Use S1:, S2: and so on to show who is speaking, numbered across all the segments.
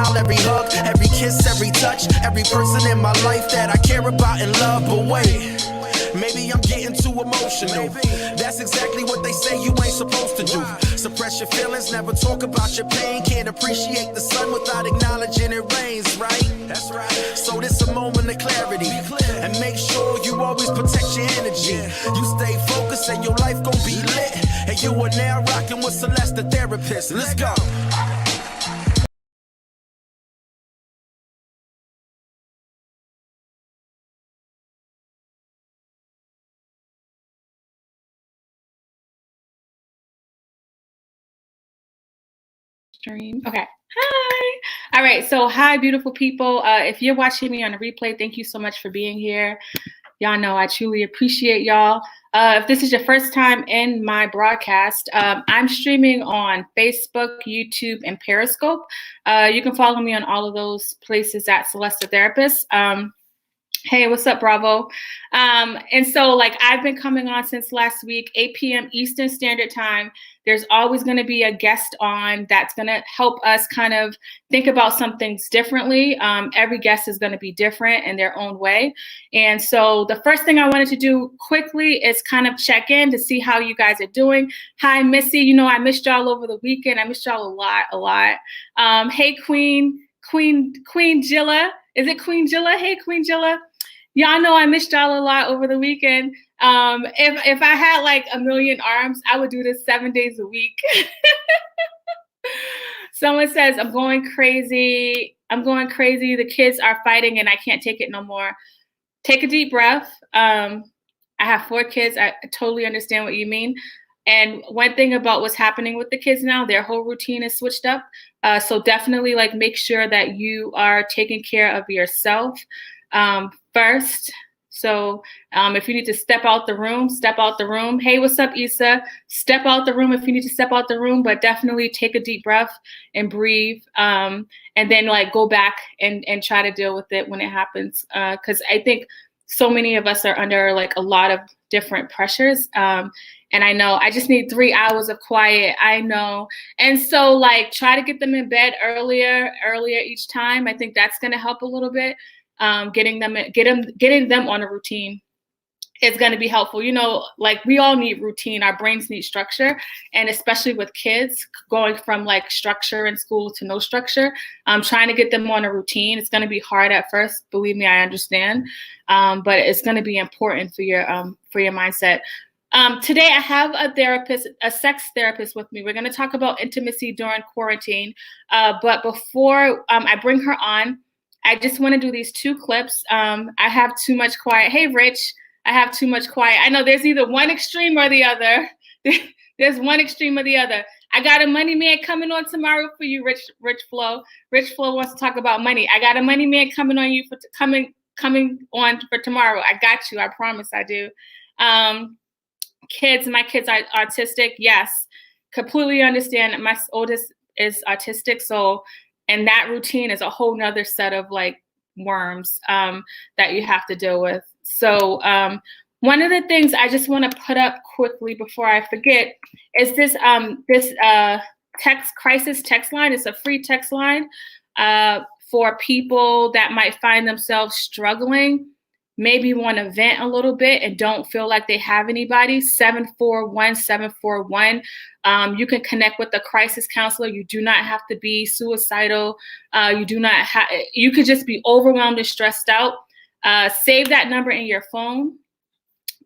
S1: smile, every hug, every kiss, every touch, every person in my life that I care about and love. But wait, maybe I'm getting too emotional. That's exactly what they say you ain't supposed to do. Suppress your feelings, never talk about your pain. Can't appreciate the sun without acknowledging it rains, right? That's right. So this a moment of clarity. And make sure you always protect your energy. You stay focused and your life gon' be lit. And you are now rocking with Celeste, the therapist. Let's go.
S2: Stream. Okay. Hi. All right. So hi, beautiful people. If you're watching me on a replay, thank you so much for being here. Y'all know I truly appreciate y'all. If this is your first time in my broadcast, I'm streaming on Facebook, YouTube, and Periscope. You can follow me on all of those places at Celeste the Therapist. Hey, what's up, Bravo? And so, like, I've been coming on since last week, 8 p.m. Eastern Standard Time. There's always going to be a guest on that's going to help us kind of think about some things differently. Every guest is going to be different in their own way. And so the first thing I wanted to do quickly is kind of check in to see how you guys are doing. Hi, Missy. You know, I missed y'all over the weekend. I missed y'all a lot. Hey, Queen Jilla. Is it Queen Jilla? Hey, Queen Jilla. Y'all know I missed y'all a lot over the weekend. If I had like a million arms, I would do this 7 days a week. Someone says, I'm going crazy. The kids are fighting and I can't take it no more. Take a deep breath. I have 4 kids. I totally understand what you mean. And one thing about what's happening with the kids now, their whole routine is switched up. So definitely like make sure that you are taking care of yourself first. So if you need to step out the room, step out the room. Hey, what's up, Issa? Step out the room if you need to step out the room, but definitely take a deep breath and breathe. And then like go back and try to deal with it when it happens. Because I think so many of us are under like a lot of different pressures. And I know I just need 3 hours of quiet. I know. And so like try to get them in bed earlier each time. I think that's going to help a little bit. Getting them on a routine is going to be helpful. You know, like we all need routine. Our brains need structure. And especially with kids going from like structure in school to no structure, trying to get them on a routine. It's going to be hard at first. Believe me, I understand. But it's going to be important for your mindset. Today I have a sex therapist with me. We're going to talk about intimacy during quarantine. But before I bring her on, I just want to do these 2 clips. I have too much quiet. Hey, Rich, I have too much quiet. I know there's either one extreme or the other. There's one extreme or the other. I got a money man coming on tomorrow for you, Rich Flo. Rich Flo wants to talk about money. I got a money man coming on you for coming on for tomorrow. I got you. I promise I do. My kids are autistic. Yes, completely understand. My oldest is autistic, so. And that routine is a whole nother set of like worms that you have to deal with. So one of the things I just want to put up quickly before I forget is this crisis text line. It's a free text line for people that might find themselves struggling, maybe want to vent a little bit and don't feel like they have anybody. 741-741. You can connect with a crisis counselor. You do not have to be suicidal. You could just be overwhelmed and stressed out. Save that number in your phone.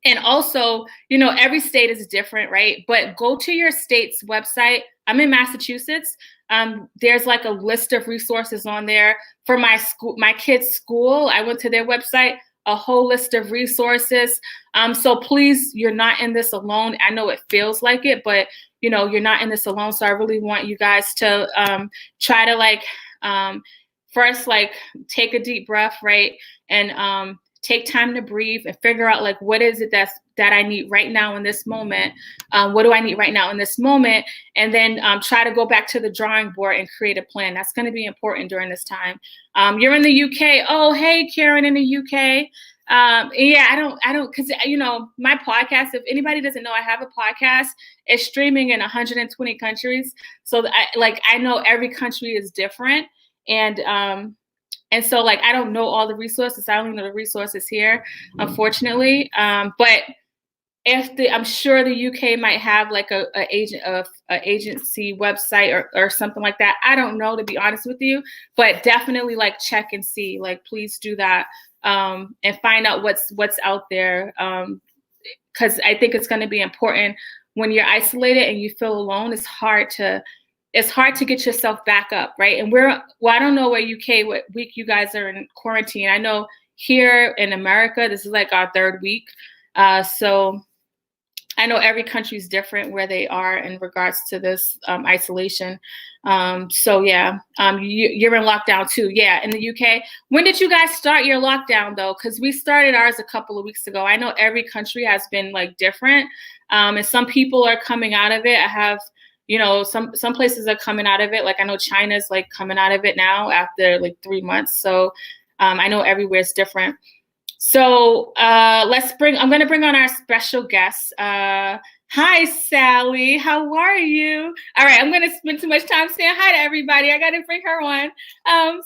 S2: And also, you know, every state is different, right? But go to your state's website. I'm in Massachusetts. There's like a list of resources on there for my kids' school. I went to their website. A whole list of resources. So please, you're not in this alone. I know it feels like it, but you know, you're not in this alone. So I really want you guys to try to like, first, like take a deep breath, right? And take time to breathe and figure out like, what is it that I need right now in this moment? What do I need right now in this moment? And then try to go back to the drawing board and create a plan. That's going to be important during this time. You're in the UK. Oh, hey, Karen in the UK. Yeah, I don't, cause you know, my podcast, if anybody doesn't know, I have a podcast. It's streaming in 120 countries. So I know every country is different. And so like I don't know all the resources. I only know the resources here, unfortunately. But I'm sure the UK might have like a agency website or something like that. I don't know, to be honest with you, but definitely like check and see. Like please do that, and find out what's out there. Because I think it's going to be important when you're isolated and you feel alone. It's hard to get yourself back up, right? And I don't know what week you guys are in quarantine. I know here in America, this is like our 3rd week. So I know every country is different where they are in regards to this isolation. So yeah, you're in lockdown too. Yeah, in the UK. When did you guys start your lockdown though? Because we started ours a couple of weeks ago. I know every country has been like different, and some people are coming out of it. I have, some places are coming out of it. Like I know China's like coming out of it now after like 3 months. So I know everywhere's different. So I'm going to bring on our special guest. Hi, Sally. How are you? All right, I'm going to spend too much time saying hi to everybody. I got to bring her on.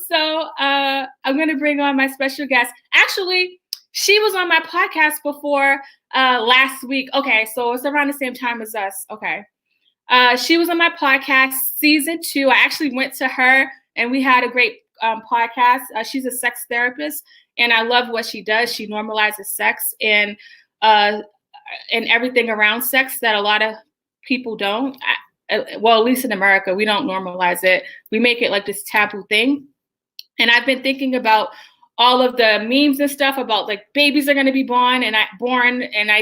S2: So I'm going to bring on my special guest. Actually, she was on my podcast before last week. Okay, so it's around the same time as us. Okay. She was on my podcast, season 2. I actually went to her and we had a great podcast. She's a sex therapist. And I love what she does. She normalizes sex and everything around sex that a lot of people don't. Well, at least in America, we don't normalize it. We make it like this taboo thing. And I've been thinking about all of the memes and stuff about like babies are going to be born. And I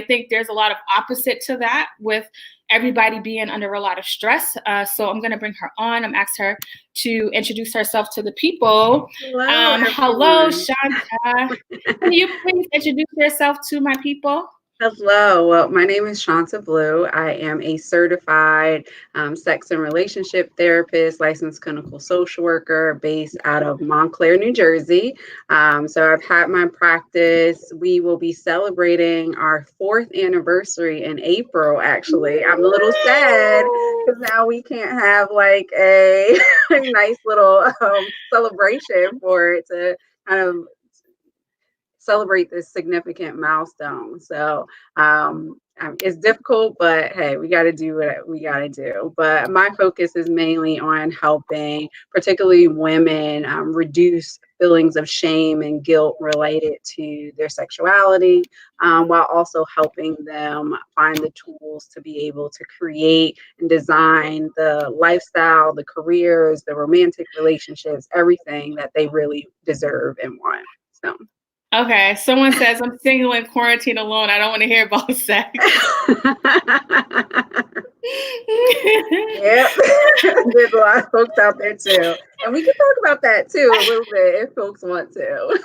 S2: think there's a lot of opposite to that with everybody being under a lot of stress. So I'm going to bring her on. I'm asking her to introduce herself to the people. Hello, Chanta. Can you please introduce yourself to my people?
S3: Hello. Well, my name is Chanta Blue. I am a certified sex and relationship therapist, licensed clinical social worker based out of Montclair, New Jersey. So I've had my practice. We will be celebrating our 4th anniversary in April, actually. I'm a little sad because now we can't have like a nice little celebration for it to kind of celebrate this significant milestone. So it's difficult, but hey, we got to do what we got to do. But my focus is mainly on helping, particularly women, reduce feelings of shame and guilt related to their sexuality, while also helping them find the tools to be able to create and design the lifestyle, the careers, the romantic relationships, everything that they really deserve and want. So.
S2: Okay, someone says I'm single in quarantine alone. I don't want to hear about sex.
S3: Yep, there's a lot of folks out there too, and we can talk about that too a little bit if folks want to.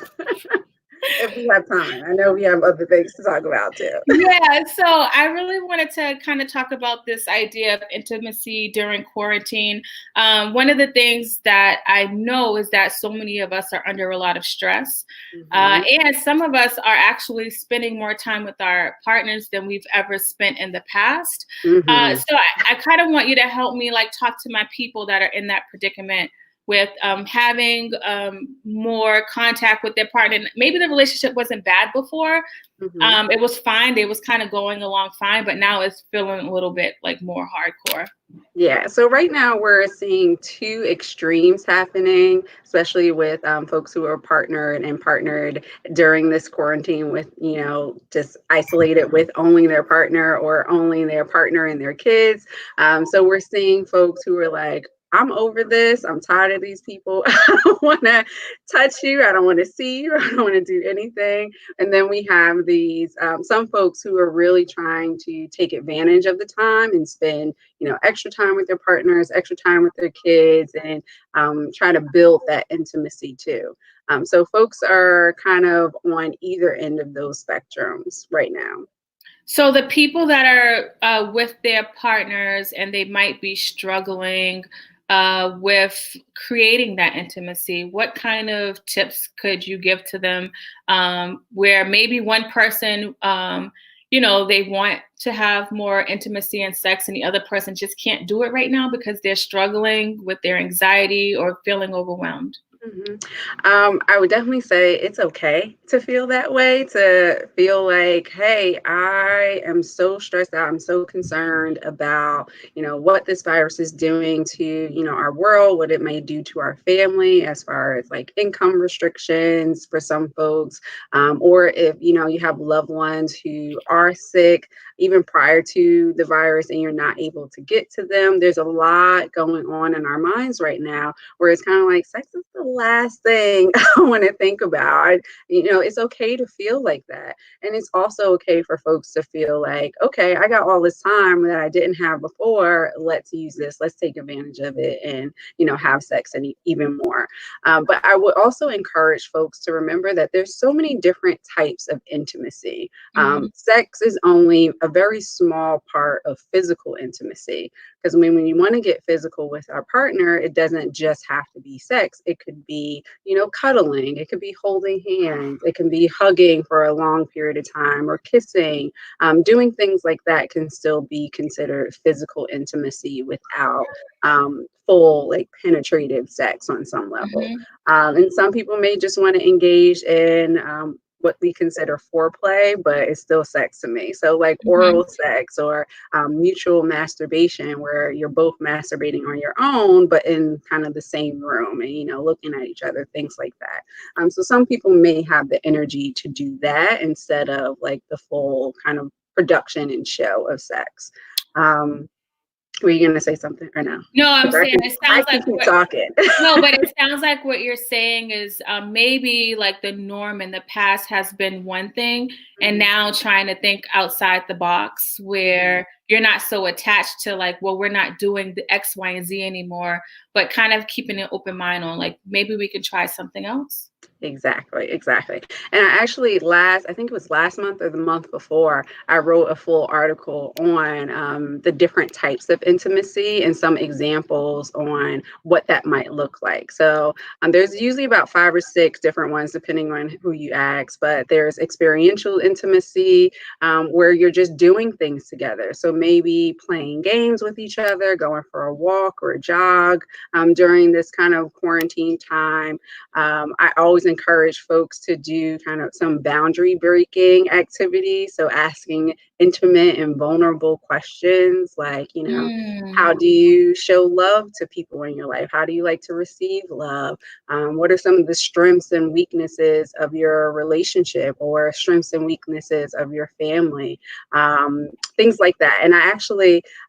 S3: If we have time. I know we have other things to talk about too.
S2: Yeah, so I really wanted to kind of talk about this idea of intimacy during quarantine. One of the things that I know is that so many of us are under a lot of stress. And some of us are actually spending more time with our partners than we've ever spent in the past. So I kind of want you to help me like talk to my people that are in that predicament with having more contact with their partner. Maybe the relationship wasn't bad before. It was fine. They was kind of going along fine, but now it's feeling a little bit like more hardcore.
S3: Yeah. So right now we're seeing 2 extremes happening, especially with folks who are partnered during this quarantine with, just isolated with only their partner or only their partner and their kids. So we're seeing folks who are like, I'm over this. I'm tired of these people. I don't want to touch you. I don't want to see you. I don't want to do anything. And then we have these some folks who are really trying to take advantage of the time and spend, extra time with their partners, extra time with their kids, and try to build that intimacy too. So folks are kind of on either end of those spectrums right now.
S2: So the people that are with their partners and they might be struggling with creating that intimacy, what kind of tips could you give to them where maybe one person, they want to have more intimacy and sex and the other person just can't do it right now because they're struggling with their anxiety or feeling overwhelmed?
S3: Mhm. I would definitely say it's okay to feel that way, to feel like, hey, I am so stressed out. I'm so concerned about, what this virus is doing to, our world, what it may do to our family as far as like income restrictions for some folks, or if, you have loved ones who are sick, even prior to the virus, and you're not able to get to them. There's a lot going on in our minds right now where it's kind of like sex is the last thing I want to think about. It's okay to feel like that. And it's also okay for folks to feel like, okay, I got all this time that I didn't have before. Let's use this. Let's take advantage of it and, have sex and even more. But I would also encourage folks to remember that there's so many different types of intimacy.
S2: Mm-hmm.
S3: Sex is only a very small part of physical intimacy. Because when you want to get physical with our partner, it doesn't just have to be sex. It could be, cuddling. It could be holding hands. It can be hugging for a long period of time or kissing. Doing things like that can still be considered physical intimacy without full, like, penetrative sex on some level.
S2: Mm-hmm.
S3: And some people may just want to engage in what we consider foreplay, but it's still sex to me. So, like
S2: Mm-hmm.
S3: oral sex or mutual masturbation, where you're both masturbating on your own, but in kind of the same room and, looking at each other, things like that. So, some people may have the energy to do that instead of like the full kind of production and show of sex. Were you going to say something or no?
S2: No, I'm
S3: Because
S2: saying it
S3: I
S2: sounds
S3: can
S2: like
S3: keep talking.
S2: no, but it sounds like what you're saying is maybe like the norm in the past has been one thing, and now trying to think outside the box where you're not so attached to like, well, we're not doing the X, Y, and Z anymore, but kind of keeping an open mind on like, maybe we can try something else.
S3: Exactly. And I actually I think it was last month or the month before, I wrote a full article on the different types of intimacy and some examples on what that might look like. So there's usually about 5 or 6 different ones, depending on who you ask, but there's experiential intimacy, where you're just doing things together. So maybe playing games with each other, going for a walk or a jog during this kind of quarantine time. I always encourage folks to do kind of some boundary breaking activities. So asking intimate and vulnerable questions like, how
S2: Mm.
S3: do you show love to people in your life? How do you like to receive love? What are some of the strengths and weaknesses of your relationship or strengths and weaknesses of your family? Things like that. And I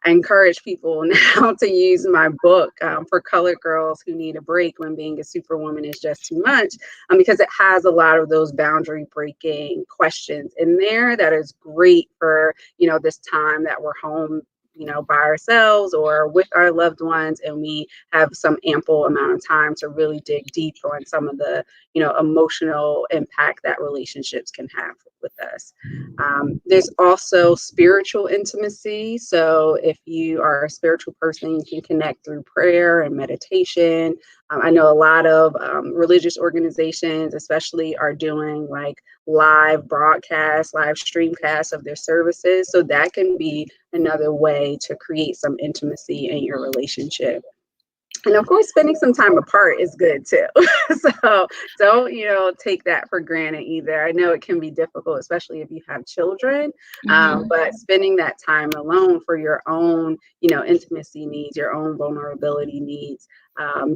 S3: encourage people now to use my book for colored girls who need a break when being a superwoman is just too much, because it has a lot of those boundary breaking questions in there that is great for, this time that we're home, by ourselves or with our loved ones, and we have some ample amount of time to really dig deep on some of the, emotional impact that relationships can have with us. There's also spiritual intimacy. So if you are a spiritual person, you can connect through prayer and meditation. I know a lot of religious organizations, especially, are doing like live broadcasts, live streamcasts of their services. So that can be another way to create some intimacy in your relationship. And of course, spending some time apart is good too. So don't, take that for granted either. I know it can be difficult, especially if you have children,
S2: Mm-hmm.
S3: but spending that time alone for your own, intimacy needs, your own vulnerability needs,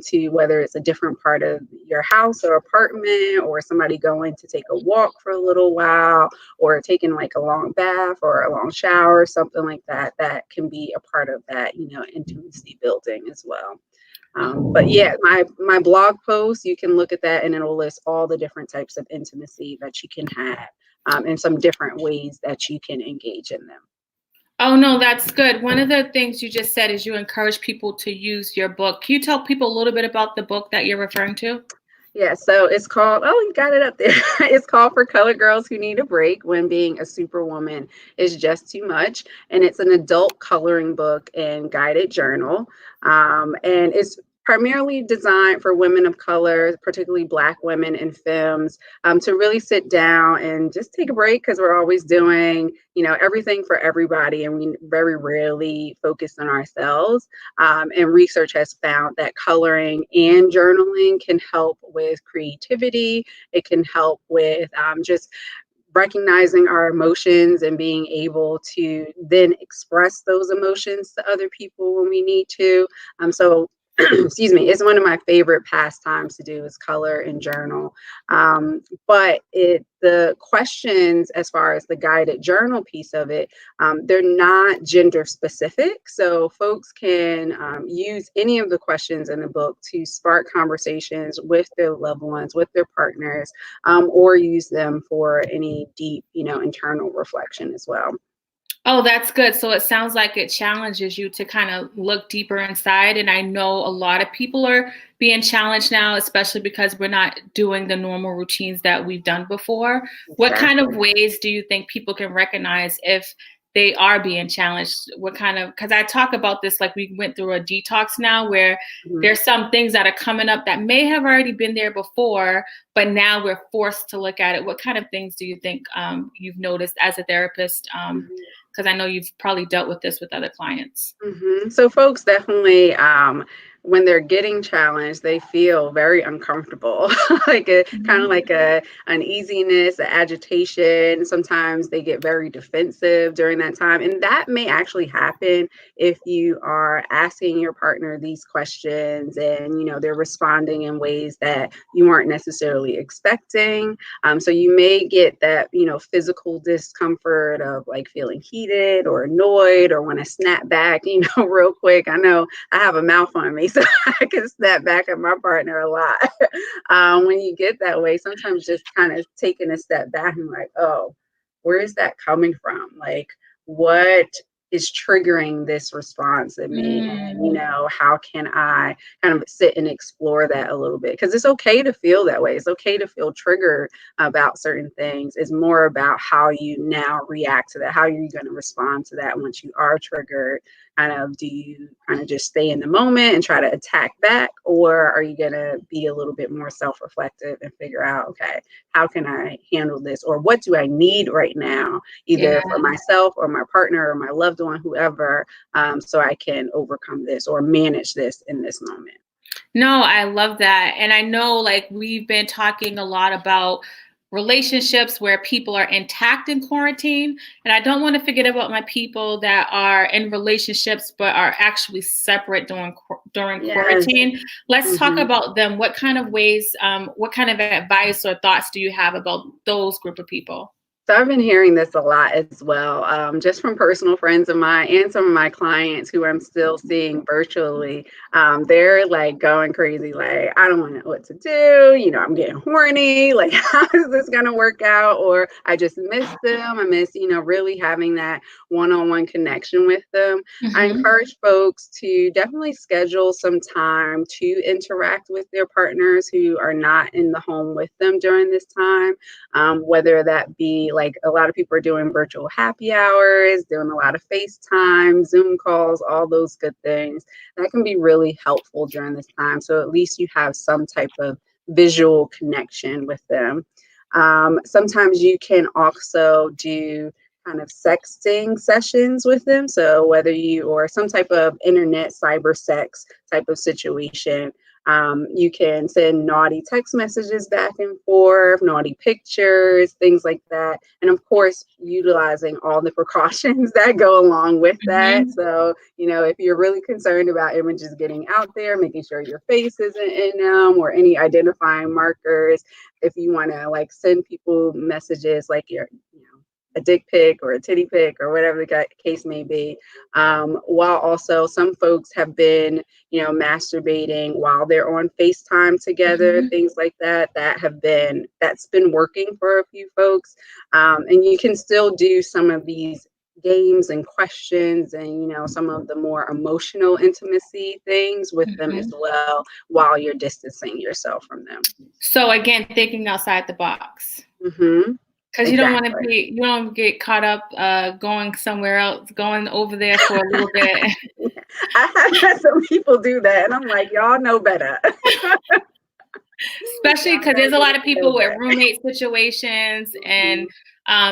S3: to whether it's a different part of your house or apartment, or somebody going to take a walk for a little while, or taking like a long bath or a long shower, something like that, that can be a part of that, intimacy building as well. But yeah, my blog post, you can look at that and it'll list all the different types of intimacy that you can have, and some different ways that you can engage in them.
S2: Oh, no, that's good. One of the things you just said is you encourage people to use your book. Can you tell people a little bit about the book that you're referring to?
S3: Yeah, so it's called, oh, you got it up there. It's called For Colored Girls Who Need a Break When Being a Superwoman is Just Too Much. And it's an adult coloring book and guided journal. And it's primarily designed for women of color, particularly Black women in films, to really sit down and just take a break because we're always doing, everything for everybody, and we very rarely focus on ourselves. And research has found that coloring and journaling can help with creativity. It can help with just recognizing our emotions and being able to then express those emotions to other people when we need to. So excuse me, it's one of my favorite pastimes to do is color and journal. But the questions, as far as the guided journal piece of it, they're not gender specific. So folks can use any of the questions in the book to spark conversations with their loved ones, with their partners, or use them for any deep, internal reflection as well.
S2: Oh, that's good. So it sounds like it challenges you to kind of look deeper inside. And I know a lot of people are being challenged now, especially because we're not doing the normal routines that we've done before. What kind of ways do you think people can recognize if they are being challenged? Because I talk about this, like we went through a detox now where there's some things that are coming up that may have already been there before, but now we're forced to look at it. What kind of things do you think you've noticed as a therapist? Because I know you've probably dealt with this with other clients.
S3: So folks definitely, when they're getting challenged, they feel very uncomfortable, like kind of like a uneasiness, an agitation. Sometimes they get very defensive during that time. And that may actually happen if you are asking your partner these questions and, they're responding in ways that you weren't necessarily expecting. So you may get that, physical discomfort of like feeling heated or annoyed or want to snap back, real quick. I know I have a mouth on me, so I can snap back at my partner a lot. When you get that way, sometimes just kind of taking a step back and like, oh, where is that coming from? Like, what is triggering this response in me? And, how can I kind of sit and explore that a little bit? Because it's okay to feel that way. It's okay to feel triggered about certain things. It's more about how you now react to that. How are you going to respond to that once you are triggered? Do you kind of just stay in the moment and try to attack back? Or are you going to be a little bit more self-reflective and figure out, okay, how can I handle this? Or what do I need right now, either for myself or my partner or my loved one, whoever, so I can overcome this or manage this in this moment.
S2: No, I love that. And I know like we've been talking a lot about relationships where people are intact in quarantine. And I don't want to forget about my people that are in relationships but are actually separate during quarantine. Let's talk about them. What kind of ways, what kind of advice or thoughts do you have about those group of people?
S3: So I've been hearing this a lot as well, just from personal friends of mine and some of my clients who I'm still seeing virtually. They're like going crazy, like, I don't know what to do. I'm getting horny. Like, how is this going to work out? Or I just miss them. I miss, really having that one-on-one connection with them. I encourage folks to definitely schedule some time to interact with their partners who are not in the home with them during this time, whether that be like a lot of people are doing virtual happy hours, doing a lot of FaceTime, Zoom calls, all those good things. That can be really helpful during this time. So at least you have some type of visual connection with them. Sometimes you can also do kind of sexting sessions with them. So whether you or some type of internet cyber sex type of situation, you can send naughty text messages back and forth, naughty pictures, things like that. And of course, utilizing all the precautions that go along with that. So, if you're really concerned about images getting out there, making sure your face isn't in them or any identifying markers. If you want to like send people messages like a dick pic or a titty pic or whatever the case may be. While also some folks have been, masturbating while they're on FaceTime together, things like that, that's been working for a few folks. And you can still do some of these games and questions and, some of the more emotional intimacy things with them as well while you're distancing yourself from them.
S2: So again, thinking outside the box. Because you don't want to you don't get caught up going somewhere else, going over there for a little bit.
S3: I have had some people do that, and I'm like, y'all know better.
S2: Especially because there's a lot of people with roommate situations, and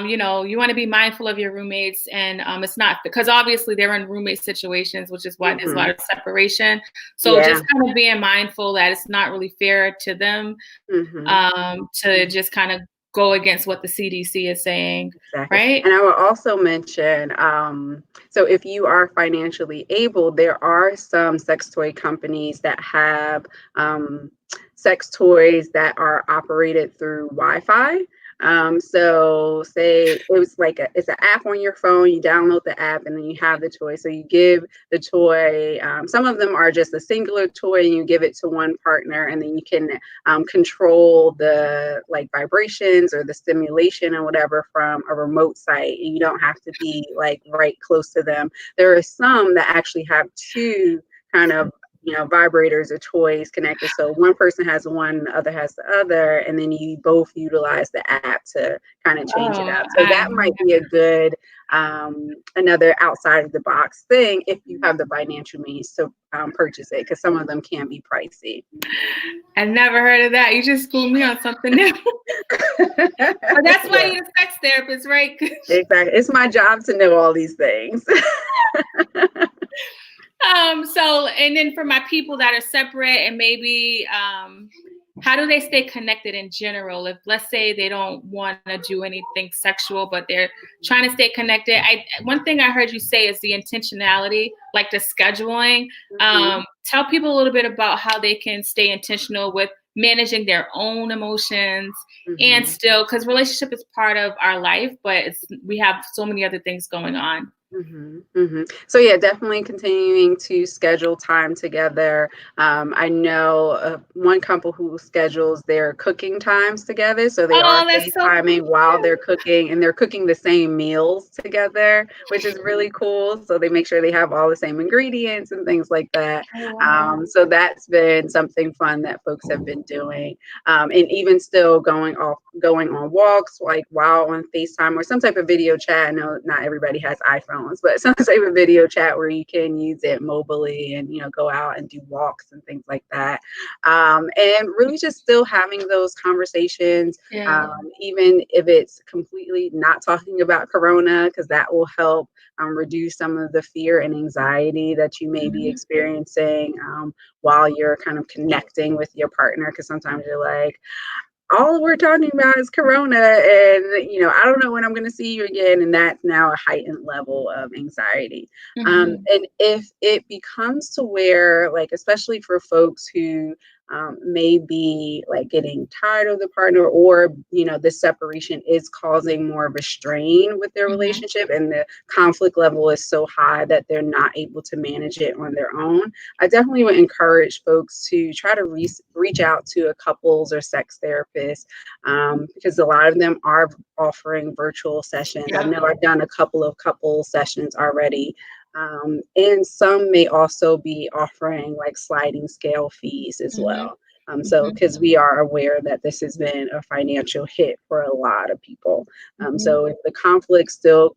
S2: you know, you want to be mindful of your roommates, and it's not because obviously they're in roommate situations, which is why there's a lot of separation. So just kind of being mindful that it's not really fair to them to just kind of go against what the CDC is saying, right?
S3: And I will also mention, so if you are financially able, there are some sex toy companies that have sex toys that are operated through Wi-Fi. So say it was like it's an app on your phone, you download the app and then you have the toy. So you give the toy, some of them are just a singular toy and you give it to one partner and then you can control the like vibrations or the stimulation or whatever from a remote site. And you don't have to be like right close to them. There are some that actually have two kind of vibrators or toys connected. So one person has one, the other has the other, and then you both utilize the app to kind of change it up. So that might be a good, another outside of the box thing if you have the financial means to purchase it, because some of them can be pricey.
S2: I never heard of that. You just schooled me on something new. But that's why you're a sex therapist, right?
S3: Exactly. It's my job to know all these things.
S2: So, and then for my people that are separate and maybe, how do they stay connected in general? If let's say they don't want to do anything sexual, but they're trying to stay connected. One thing I heard you say is the intentionality, like the scheduling. Tell people a little bit about how they can stay intentional with managing their own emotions and still, because relationship is part of our life, but we have so many other things going on.
S3: So yeah, definitely continuing to schedule time together. I know one couple who schedules their cooking times together, so they are FaceTiming while they're cooking, and they're cooking the same meals together, which is really cool. So they make sure they have all the same ingredients and things like that. So that's been something fun that folks have been doing, and even still going on walks, like while on FaceTime or some type of video chat. I know not everybody has iPhones, but some type of video chat where you can use it mobily and go out and do walks and things like that, and really just still having those conversations, even if it's completely not talking about corona, because that will help reduce some of the fear and anxiety that you may be experiencing while you're kind of connecting with your partner, because sometimes you're like, all we're talking about is corona, and I don't know when I'm going to see you again, and that's now a heightened level of anxiety. And if it becomes to where, like, especially for folks who may be like getting tired of the partner, or this separation is causing more of a strain with their relationship, and the conflict level is so high that they're not able to manage it on their own, I definitely would encourage folks to try to reach out to a couples or sex therapist, because a lot of them are offering virtual sessions. I know I've done a couple of couple sessions already. And some may also be offering like sliding scale fees as well. So because we are aware that this has been a financial hit for a lot of people. So if the conflict still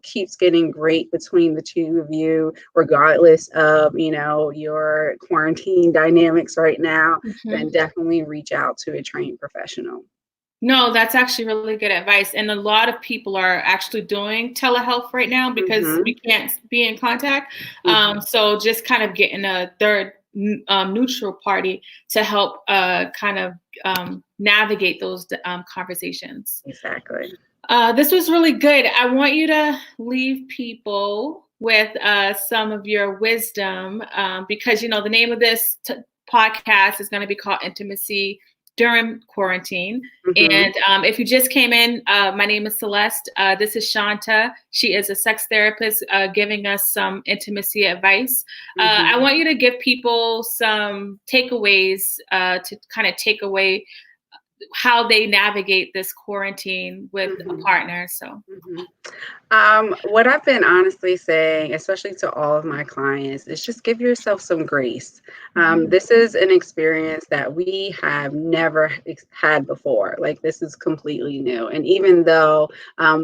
S3: keeps getting great between the two of you, regardless of your quarantine dynamics right now, then definitely reach out to a trained professional.
S2: No, that's actually really good advice. And a lot of people are actually doing telehealth right now because we can't be in contact. So just kind of getting a third neutral party to help kind of navigate those conversations.
S3: Exactly.
S2: This was really good. I want you to leave people with some of your wisdom, because the name of this podcast is going to be called Intimacy During Quarantine. And if you just came in, my name is Celeste. This is Chanta. She is a sex therapist giving us some intimacy advice. I want you to give people some takeaways to kind of take away how they navigate this quarantine with a partner. So.
S3: What I've been honestly saying, especially to all of my clients, is just give yourself some grace. This is an experience that we have never had before. Like, this is completely new. And even though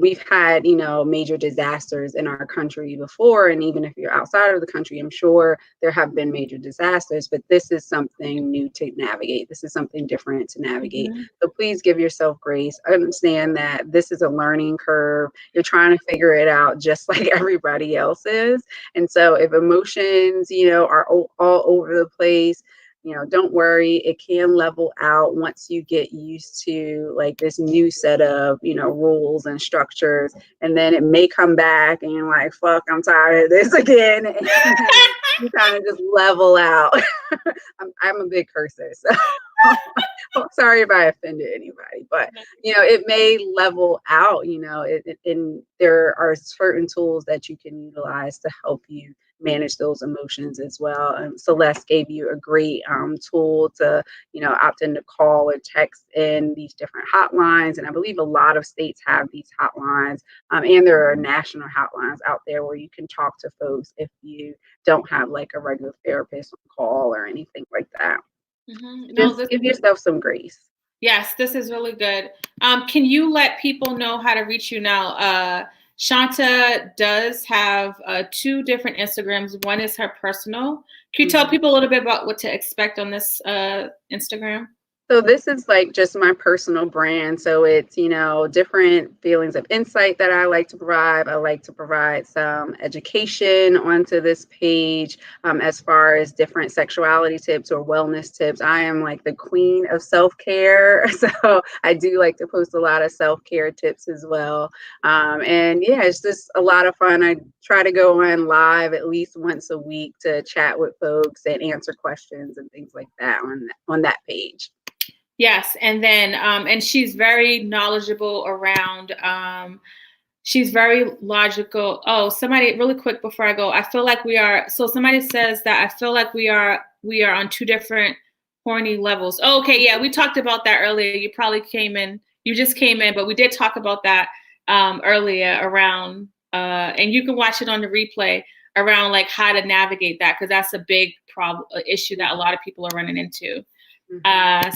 S3: we've had, major disasters in our country before, and even if you're outside of the country, I'm sure there have been major disasters, but this is something new to navigate. This is something different to navigate. So please give yourself grace. I understand that this is a learning curve. You're trying to figure it out just like everybody else is. And so if emotions, are all over the place, don't worry, it can level out once you get used to like this new set of, rules and structures. And then it may come back and you're like, fuck, I'm tired of this again. And you kind of just level out. I'm a big cursor, so sorry if I offended anybody, but it may level out, and there are certain tools that you can utilize to help you manage those emotions as well. Celeste gave you a great tool to, opt in to call or text in these different hotlines. And I believe a lot of states have these hotlines. And there are national hotlines out there where you can talk to folks if you don't have like a regular therapist on call or anything like that. Just give yourself some grace.
S2: Yes, this is really good. Can you let people know how to reach you now? Chanta does have 2 different Instagrams. One is her personal. Can you tell people a little bit about what to expect on this Instagram?
S3: So this is like just my personal brand. So it's, different feelings of insight that I like to provide. I like to provide some education onto this page as far as different sexuality tips or wellness tips. I am like the queen of self-care. So I do like to post a lot of self-care tips as well. And yeah, it's just a lot of fun. I try to go on live at least once a week to chat with folks and answer questions and things like that on that page.
S2: Yes, and then and she's very knowledgeable around. She's very logical. Oh, somebody really quick before I go. I feel like we are. So somebody says that I feel like we are on 2 different horny levels. Oh, okay, yeah, we talked about that earlier. You probably came in. You just came in, but we did talk about that earlier around. And you can watch it on the replay around like how to navigate that, because that's a big issue that a lot of people are running into.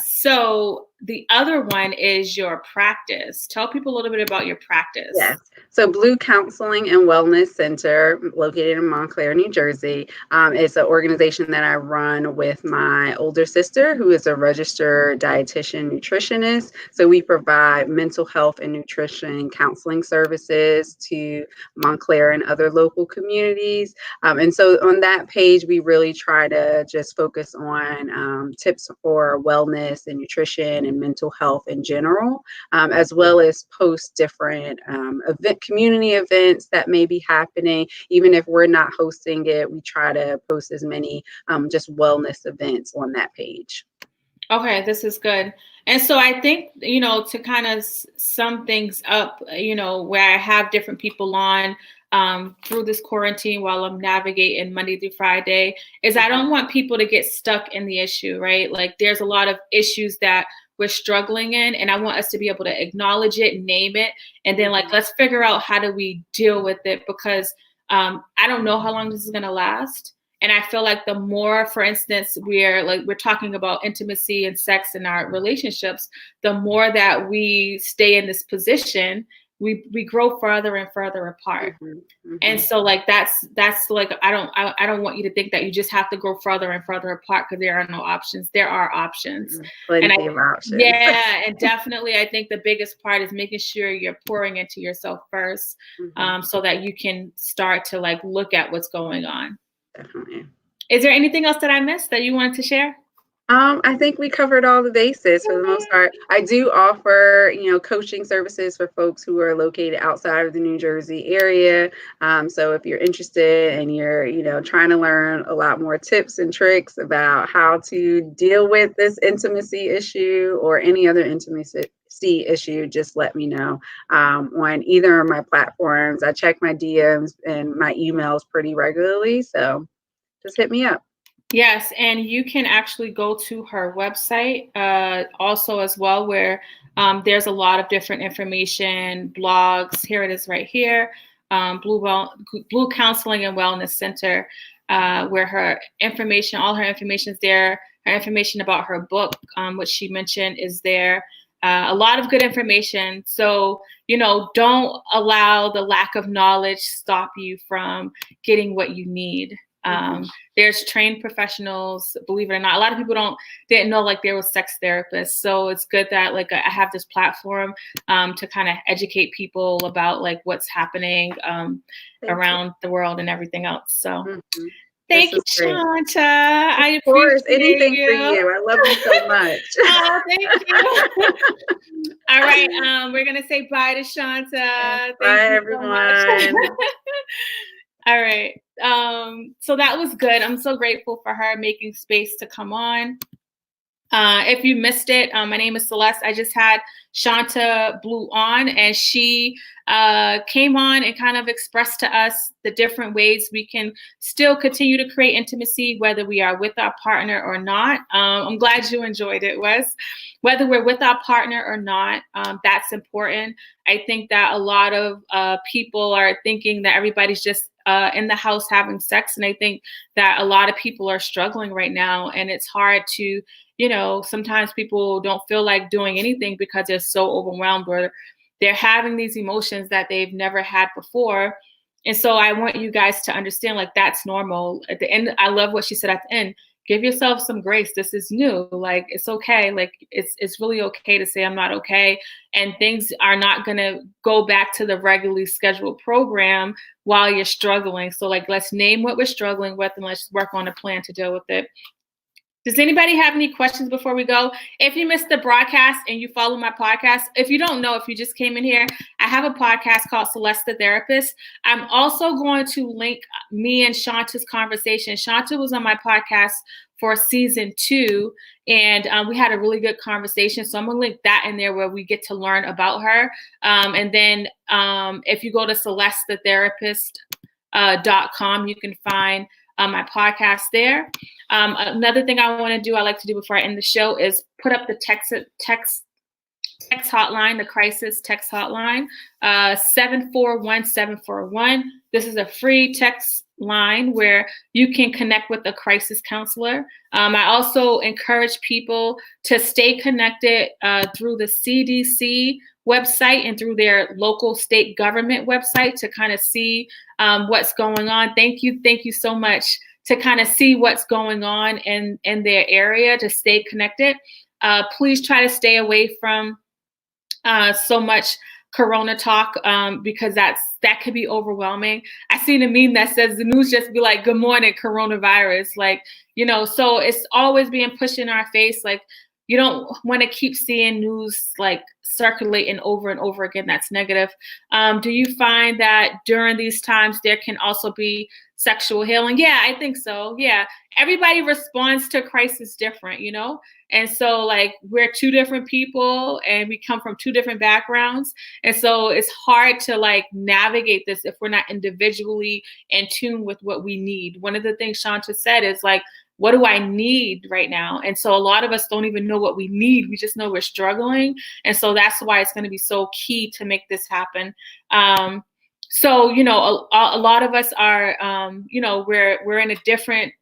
S2: So the other one is your practice. Tell people a little bit about your practice.
S3: Yes. So Blue Counseling and Wellness Center, located in Montclair, New Jersey, is an organization that I run with my older sister, who is a registered dietitian nutritionist. So we provide mental health and nutrition counseling services to Montclair and other local communities. And so on that page, we really try to just focus on tips for wellness and nutrition and mental health in general, as well as post different community events that may be happening. Even if we're not hosting it, we try to post as many just wellness events on that page.
S2: Okay, this is good. And so I think, to kind of sum things up, where I have different people on through this quarantine while I'm navigating Monday through Friday, is I don't want people to get stuck in the issue, right? Like there's a lot of issues that we're struggling in, and I want us to be able to acknowledge it, name it, and then like, let's figure out how do we deal with it, because I don't know how long this is going to last. And I feel like the more, for instance, we're talking about intimacy and sex in our relationships, the more that we stay in this position, we grow further and further apart. And so like that's like I don't want you to think that you just have to go further and further apart, because there are no options. There are options.
S3: Plenty of options.
S2: Yeah, and definitely I think the biggest part is making sure you're pouring into yourself first, so that you can start to like look at what's going on.
S3: Definitely.
S2: Is there anything else that I missed that you wanted to share?
S3: I think we covered all the bases for the most part. I do offer, coaching services for folks who are located outside of the New Jersey area. So if you're interested and you're, trying to learn a lot more tips and tricks about how to deal with this intimacy issue or any other intimacy issue, just let me know on either of my platforms. I check my DMs and my emails pretty regularly. So just hit me up.
S2: Yes, and you can actually go to her website also as well, where there's a lot of different information, blogs. Here it is right here, Blue Counseling and Wellness Center, where her information, all her information is there. Her information about her book, which she mentioned, is there. A lot of good information. So, don't allow the lack of knowledge stop you from getting what you need. There's trained professionals, believe it or not. A lot of people didn't know like there was sex therapists. So it's good that like I have this platform to kind of educate people about like what's happening around the world and everything else. So thank you, Chanta. I
S3: course,
S2: appreciate
S3: anything
S2: you.
S3: for you. I love you so much.
S2: Oh, thank you. All right, we're gonna say bye to Chanta.
S3: Bye, everyone.
S2: All right. So that was good. I'm so grateful for her making space to come on. If you missed it, my name is Celeste. I just had Chanta Blue on, and she came on and kind of expressed to us the different ways we can still continue to create intimacy, whether we are with our partner or not. I'm glad you enjoyed it, Wes. Whether we're with our partner or not, that's important. I think that a lot of people are thinking that everybody's just in the house having sex. And I think that a lot of people are struggling right now, and it's hard to, sometimes people don't feel like doing anything because they're so overwhelmed, or they're having these emotions that they've never had before. And so I want you guys to understand, like, that's normal. At the end, I love what she said at the end. Give yourself some grace. This is new. Like, it's okay. Like, it's really okay to say I'm not okay. And things are not going to go back to the regularly scheduled program while you're struggling. So, like, let's name what we're struggling with and let's work on a plan to deal with it. Does anybody have any questions before we go? If you missed the broadcast and you follow my podcast, if you don't know, if you just came in here, I have a podcast called Celeste the Therapist. I'm also going to link me and Chanta's conversation. Chanta was on my podcast for season 2, and we had a really good conversation. So I'm going to link that in there where we get to learn about her. And then if you go to CelesteTheTherapist.com, you can find my podcast there. Another thing I want to do, I like to do before I end the show, is put up the text hotline, the crisis text hotline, 741-741. This is a free text line where you can connect with a crisis counselor. I also encourage people to stay connected through the CDC website and through their local state government website to kind of see what's going on. Thank you so much, to kind of see what's going on in their area, to stay connected. Please try to stay away from so much Corona talk because that could be overwhelming. I seen a meme that says the news just be like, "Good morning, coronavirus." Like, so it's always being pushed in our face. Like, you don't want to keep seeing news like circulating over and over again that's negative. Do you find that during these times there can also be sexual healing? Yeah, I think so. Yeah, everybody responds to crisis different, and so like we're two different people and we come from two different backgrounds, and so it's hard to like navigate this if we're not individually in tune with what we need. One of the things Chanta said is like, what do I need right now? And so a lot of us don't even know what we need. We just know we're struggling. And so that's why it's going to be so key to make this happen. So, a lot of us are, we're in a different,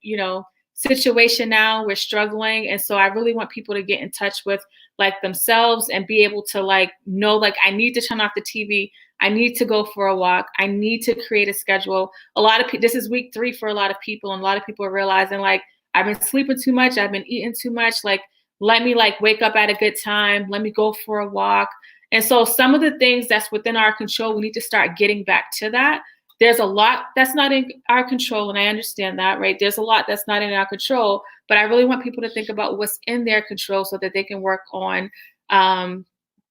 S2: situation now. We're struggling. And so I really want people to get in touch with like themselves and be able to like know, like, I need to turn off the TV. I need to go for a walk. I need to create a schedule. A lot of people, this is week 3 for a lot of people. And a lot of people are realizing like, I've been sleeping too much. I've been eating too much. Like, let me like wake up at a good time. Let me go for a walk. And so some of the things that's within our control, we need to start getting back to that. There's a lot that's not in our control. And I understand that, right? There's a lot that's not in our control, but I really want people to think about what's in their control so that they can work on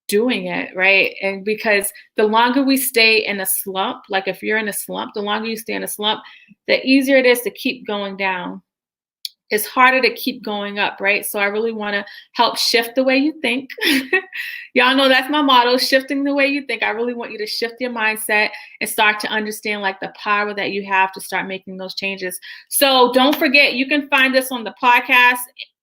S2: doing it, right? And because the longer we stay in a slump, like if you're in a slump, the longer you stay in a slump, the easier it is to keep going down. it's harder to keep going up, right? So I really want to help shift the way you think. Y'all know that's my motto, shifting the way you think. I really want you to shift your mindset and start to understand like the power that you have to start making those changes. So don't forget, you can find us on the podcast,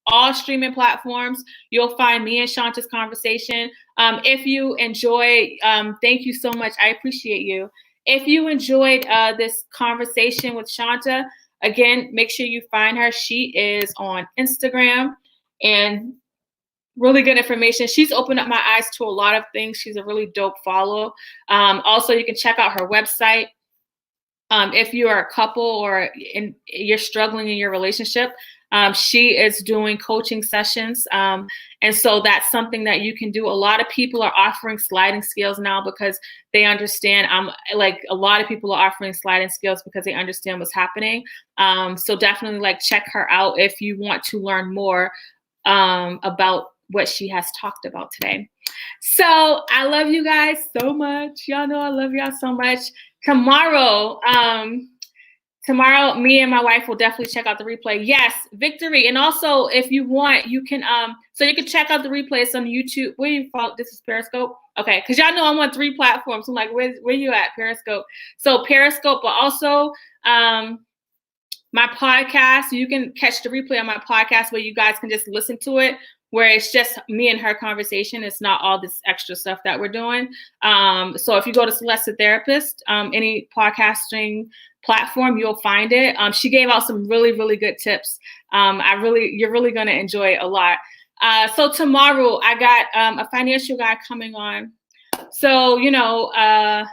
S2: all streaming platforms. You'll find me and Chanta's conversation. If you enjoy, thank you so much. I appreciate you. If you enjoyed this conversation with Chanta, again, make sure you find her. She is on Instagram and really good information. She's opened up my eyes to a lot of things. She's a really dope follow. Also, you can check out her website. If you are a couple or you're struggling in your relationship, she is doing coaching sessions. And so that's something that you can do. A lot of people are offering sliding scales now because they understand. A lot of people are offering sliding scales because they understand what's happening. So definitely like check her out if you want to learn more about what she has talked about today. So I love you guys so much. Y'all know I love y'all so much. Tomorrow, me and my wife will definitely check out the replay. Yes, Victory. And also, if you want, you can so you can check out the replays on YouTube. Where you follow? This is Periscope. Okay, because y'all know I'm on 3 platforms. I'm like, where you at? Periscope. So Periscope, but also my podcast. You can catch the replay on my podcast where you guys can just listen to it, where it's just me and her conversation. It's not all this extra stuff that we're doing. So if you go to Celeste the Therapist, any podcasting platform, you'll find it. She gave out some really, really good tips. You're really going to enjoy it a lot. So tomorrow I got a financial guy coming on. So, I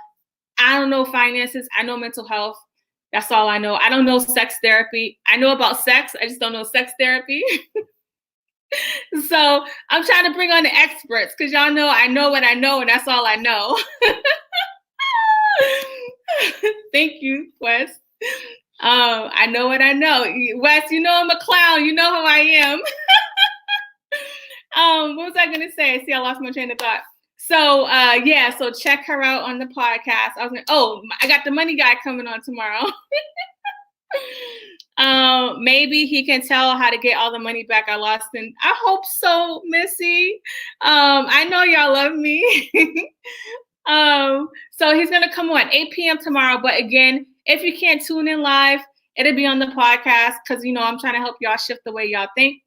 S2: don't know finances. I know mental health. That's all I know. I don't know sex therapy. I know about sex. I just don't know sex therapy. So I'm trying to bring on the experts because y'all know I know what I know, and that's all I know. Thank you, Wes. I know what I know. Wes, you know I'm a clown. You know how I am. What was I going to say? See, I lost my train of thought. So, so check her out on the podcast. I got the money guy coming on tomorrow. Maybe he can tell how to get all the money back I lost. And I hope so, Missy. I know y'all love me. So he's going to come on 8 p.m. tomorrow. But again, if you can't tune in live, it'll be on the podcast because, I'm trying to help y'all shift the way y'all think.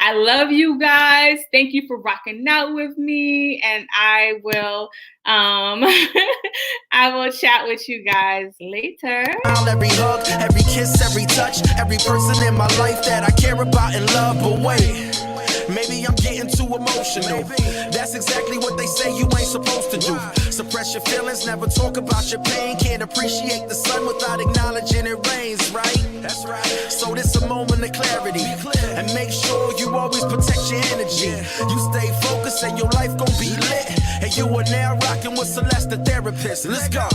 S2: I love you guys. Thank you for rocking out with me. And I will chat with you guys later.
S1: Every hug, every kiss, every touch, every person in my life that I care about and love. But wait, maybe I'm getting too emotional. That's exactly what they say you ain't supposed to do. Suppress your feelings, never talk about your pain. Can't appreciate the sun without acknowledging it rains, right? That's right. So this a moment of clarity. And make sure you always protect your energy. You stay focused and your life gon' be lit. And you are now rocking with Celeste the Therapist. Let's go.